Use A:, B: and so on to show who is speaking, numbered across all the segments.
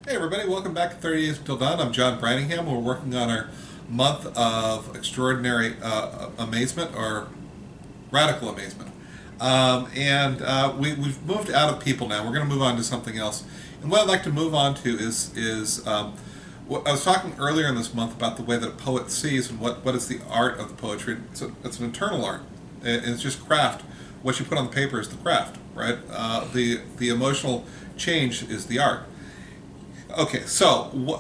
A: Hey everybody, welcome back to 30 Days Until Dawn. I'm John Branningham. We're working on our month of extraordinary amazement or radical amazement. We've moved out of people now. We're going to move on to something else. And what I'd like to move on to is I was talking earlier in this month about the way that a poet sees and what is the art of the poetry. It's an internal art. It's just craft. What you put on the paper is the craft, right? The emotional change is the art. Okay, so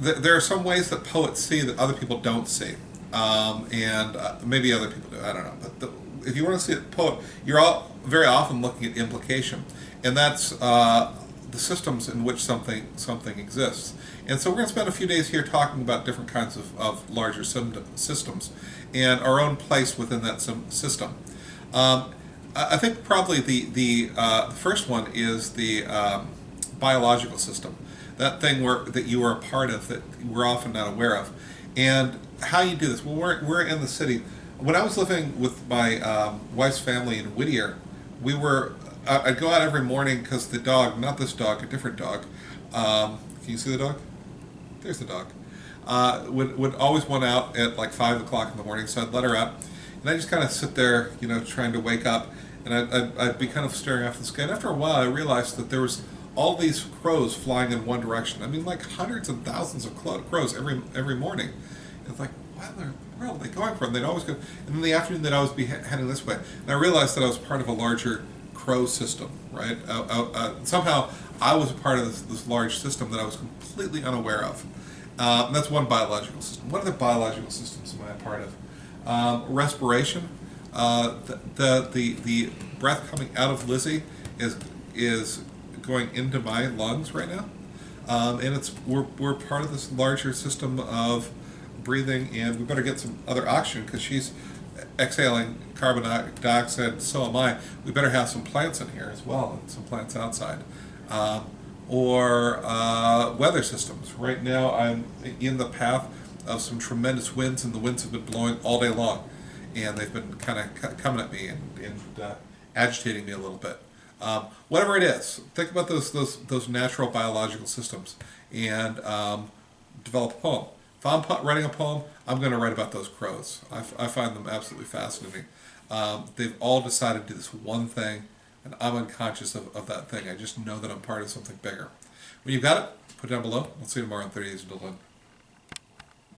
A: there are some ways that poets see that other people don't see, and maybe other people do. I don't know, but if you want to see a poet, you're all very often looking at implication, and that's the systems in which something exists. And so we're going to spend a few days here talking about different kinds of larger systems and our own place within that system. I think probably the first one is the biological system, that thing that you are a part of that we're often not aware of, and how you do this. Well, we're in the city. When I was living with my wife's family in Whittier, I'd go out every morning because the dog, not this dog, a different dog. Can you see the dog? There's the dog. Would always want out at like 5 o'clock in the morning, so I'd let her out, and I just kind of sit there, trying to wake up, and I'd be kind of staring off the sky. And after a while, I realized that there was all these crows flying in one direction. I mean, like hundreds and thousands of crows every morning. It's like, what in the world are they going from? They'd always go, and in the afternoon they'd always be heading this way. And I realized that I was part of a larger crow system, right? Somehow I was a part of this large system that I was completely unaware of. And that's one biological system. What other biological systems am I a part of? Respiration. The breath coming out of Lizzie is going into my lungs right now, and we're part of this larger system of breathing, and we better get some other oxygen because she's exhaling carbon dioxide. So am I. We better have some plants in here as well, and some plants outside, or weather systems. Right now, I'm in the path of some tremendous winds, and the winds have been blowing all day long, and they've been kind of coming at me and agitating me a little bit. Whatever it is, think about those natural biological systems and develop a poem. If I'm writing a poem, I'm going to write about those crows. I find them absolutely fascinating. They've all decided to do this one thing, and I'm unconscious of that thing. I just know that I'm part of something bigger. When you've got it, put it down below. We'll see you tomorrow on 30 Days Until Dawn.